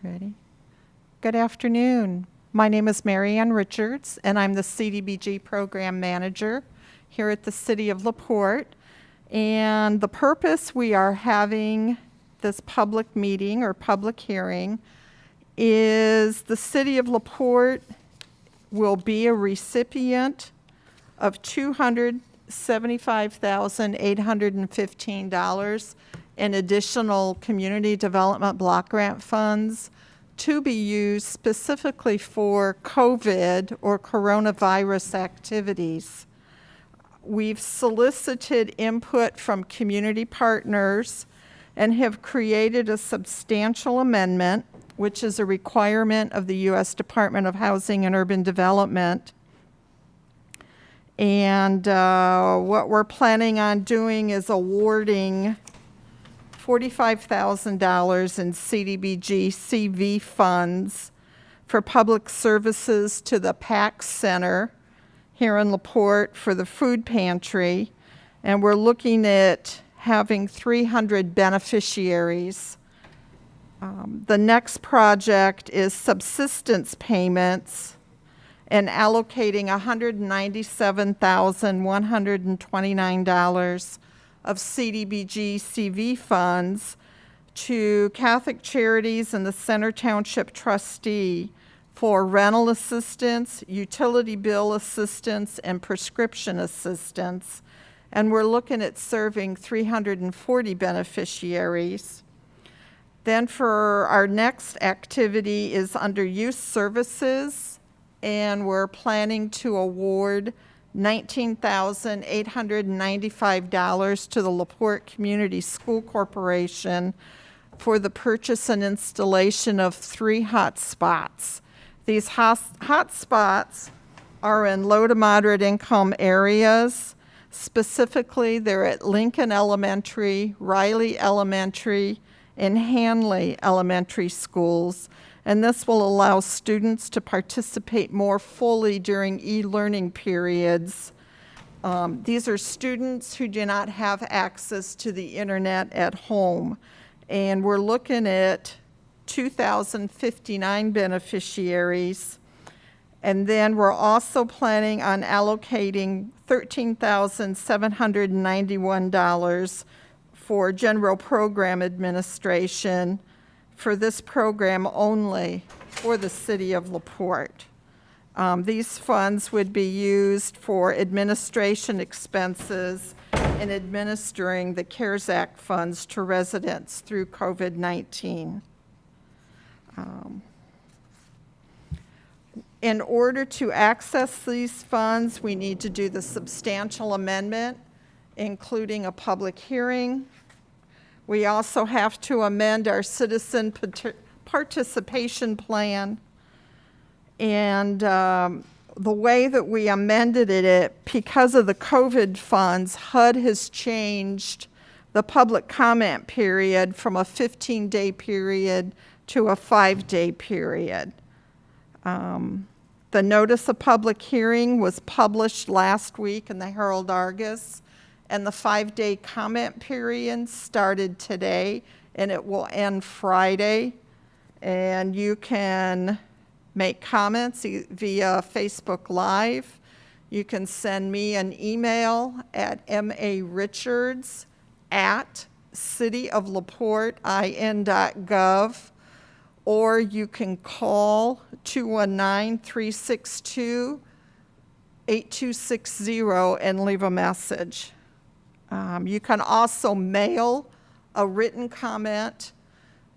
Ready? Good afternoon. My name is Mary Ann Richards, and I'm the CDBG Program Manager here at the City of LaPorte. And the purpose we are having this public meeting or public hearing is the City of LaPorte will be a recipient of $275,815 in additional community development block grant funds to be used specifically for COVID or coronavirus activities. We've solicited input from community partners and have created a substantial amendment, which is a requirement of the U.S. Department of Housing and Urban Development. And what we're planning on doing is awarding $45,000 in CDBG CV funds for public services to the PAC Center here in LaPorte for the food pantry. And we're looking at having 300 beneficiaries. The next project is Subsistence Payments and allocating $197,129 of CDBG CV funds to Catholic Charities and the Center Township Trustee for rental assistance, utility bill assistance, and prescription assistance. And we're looking at serving 340 beneficiaries. Then for our next activity is under youth services, and we're planning to award $19,895 to the LaPorte Community School Corporation for the purchase and installation of 3 hotspots. These hotspots are in low to moderate income areas. Specifically, they're at Lincoln Elementary, Riley Elementary, and Hanley Elementary schools. And this will allow students to participate more fully during e-learning periods. These are students who do not have access to the internet at home. And we're looking at 2,059 beneficiaries. And then we're also planning on allocating $13,791 for general program administration for this program only for the City of LaPorte. These funds would be used for administration expenses and administering the CARES Act funds to residents through COVID-19. In order to access these funds, we need to do the substantial amendment, including a public hearing. We also have to amend our citizen participation plan. And the way that we amended it, because of the COVID funds, HUD has changed the public comment period from a 15-day period to a 5-day period. The notice of public hearing was published last week in the Herald Argus, and the 5-day comment period started today, and it will end Friday. And you can make comments via Facebook Live. You can send me an email at maRichards@cityoflaportein.gov, or you can call 219-362-8260 and leave a message. You can also mail a written comment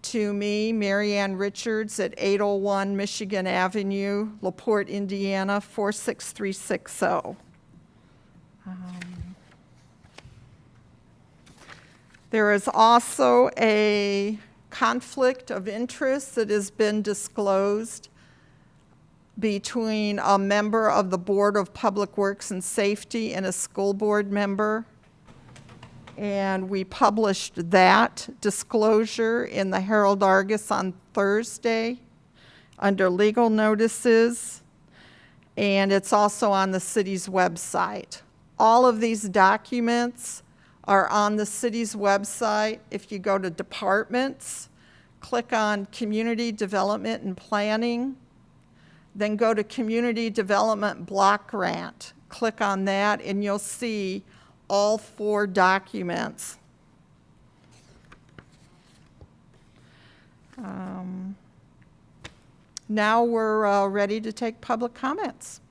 to me, Mary Ann Richards, at 801 Michigan Avenue, LaPorte, Indiana, 46360. There is also a conflict of interest that has been disclosed between a member of the Board of Public Works and Safety and a school board member. And we published that disclosure in the Herald Argus on Thursday under legal notices, and it's also on the city's website. All of these documents are on the city's website. If you go to departments, click on Community Development and Planning, then go to Community Development Block Grant. Click on that and you'll see all 4 documents. Now we're ready to take public comments.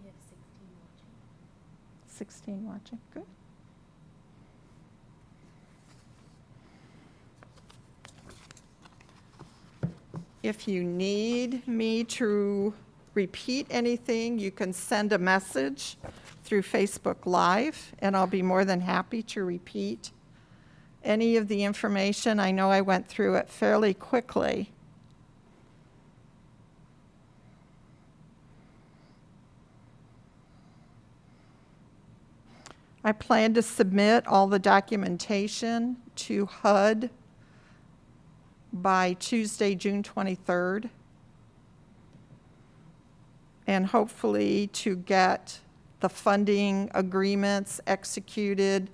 We have 16 watching, good. If you need me to repeat anything, you can send a message through Facebook Live, and I'll be more than happy to repeat any of the information. I know I went through it fairly quickly. I plan to submit all the documentation to HUD by Tuesday, June 23rd, and hopefully to get the funding agreements executed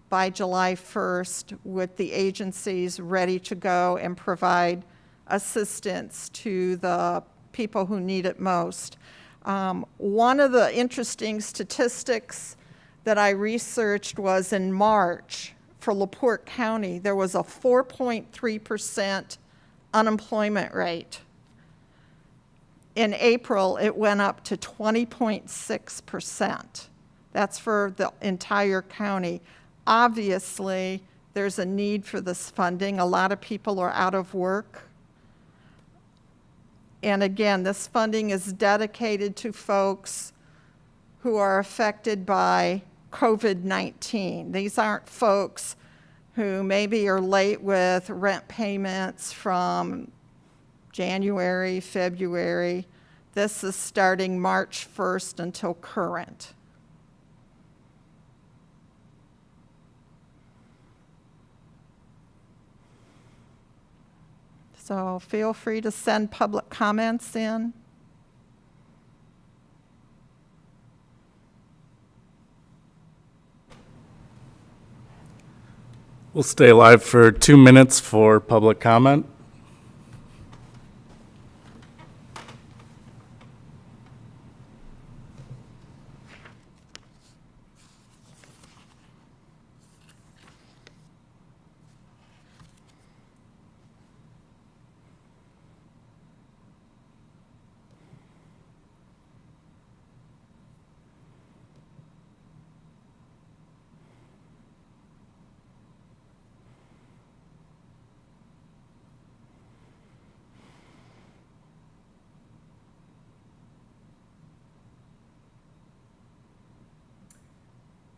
by July 1st with the agencies ready to go and provide assistance to the people who need it most. One of the interesting statistics that I researched was in March for LaPorte County, there was a 4.3% unemployment rate. In April, it went up to 20.6%. That's for the entire county. Obviously, there's a need for this funding. A lot of people are out of work. And again, this funding is dedicated to folks who are affected by COVID-19. These aren't folks who maybe are late with rent payments from January, February. This is starting March 1st until current. So feel free to send public comments in. We'll stay live for 2 minutes for public comment.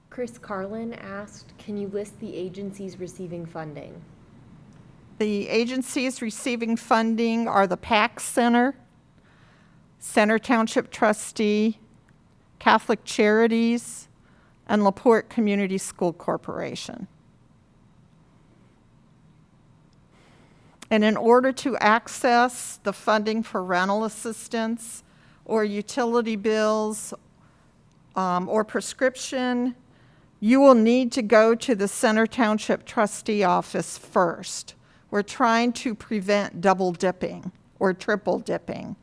Chris Carlin asked, can you list the agencies receiving funding? The agencies receiving funding are the PAC Center, Center Township Trustee, Catholic Charities, and LaPorte Community School Corporation. And in order to access the funding for rental assistance or utility bills or prescription, you will need to go to the Center Township Trustee office first. We're trying to prevent double dipping or triple dipping.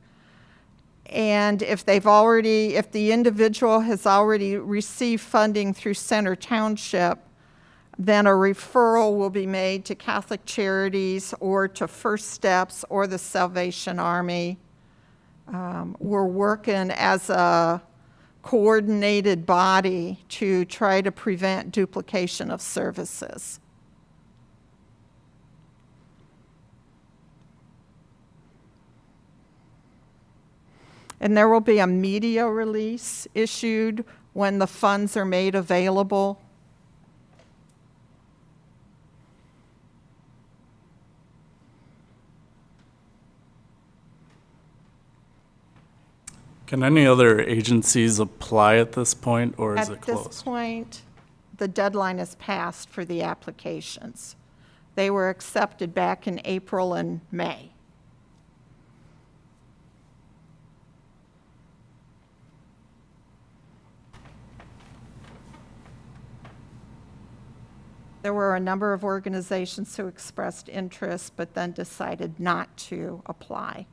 And if the individual has already received funding through Center Township, then a referral will be made to Catholic Charities or to First Steps or the Salvation Army. We're working as a coordinated body to try to prevent duplication of services. And there will be a media release issued when the funds are made available. Can any other agencies apply at this point, or is it At closed? this point, the deadline is passed for the applications. They were accepted back in April and May. There were a number of organizations who expressed interest, but then decided not to apply.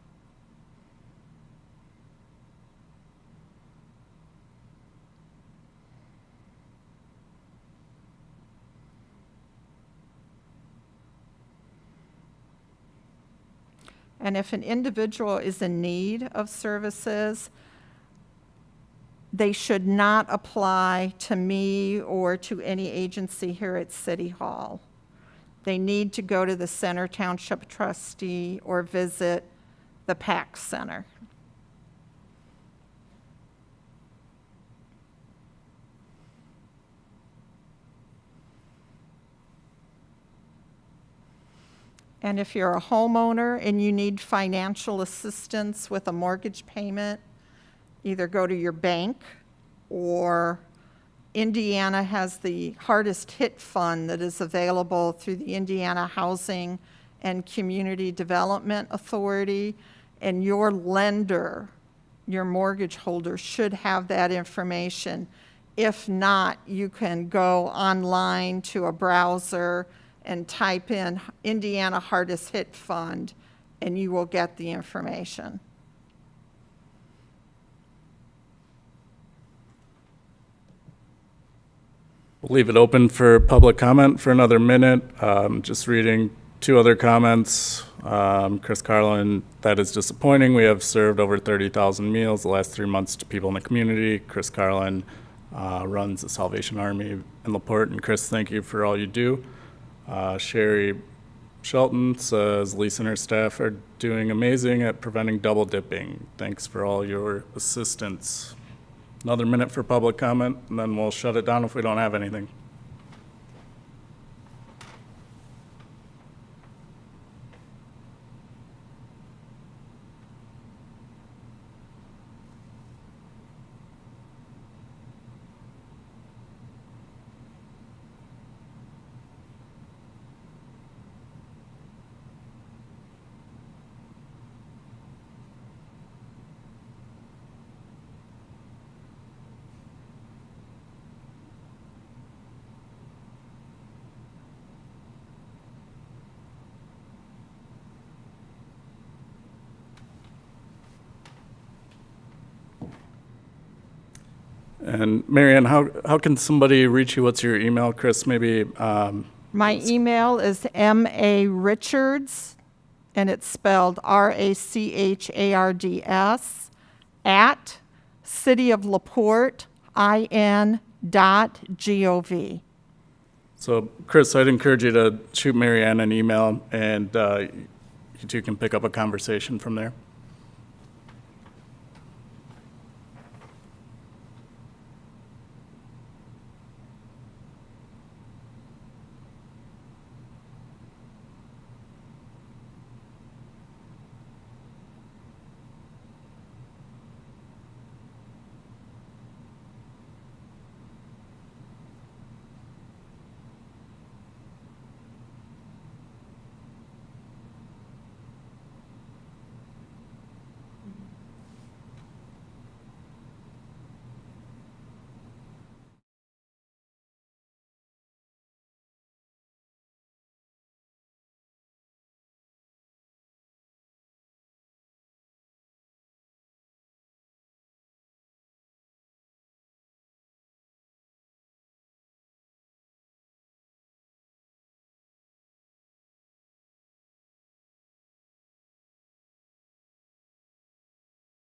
And if an individual is in need of services, they should not apply to me or to any agency here at City Hall. They need to go to the Center Township Trustee or visit the PAC Center. And if you're a homeowner and you need financial assistance with a mortgage payment, either go to your bank, or Indiana has the hardest hit fund that is available through the Indiana Housing and Community Development Authority, and your lender, your mortgage holder, should have that information. If not, you can go online to a browser and type in Indiana Hardest Hit Fund, and you will get the information. We'll leave it open for public comment for another minute. Just reading two other comments. Chris Carlin, that is disappointing. We have served over 30,000 meals the last 3 months to people in the community. Chris Carlin runs the Salvation Army in LaPorte. And Chris, thank you for all you do. Sherry Shelton says Lisa and her staff are doing amazing at preventing double dipping. Thanks for all your assistance. Another minute for public comment, and then we'll shut it down if we don't have anything. And Marianne, how can somebody reach you? What's your email, Chris? Maybe. My email is marichards, and it's spelled RACHARDS, at cityoflaporte.in.gov. So, Chris, I'd encourage you to shoot Marianne an email, and you two can pick up a conversation from there.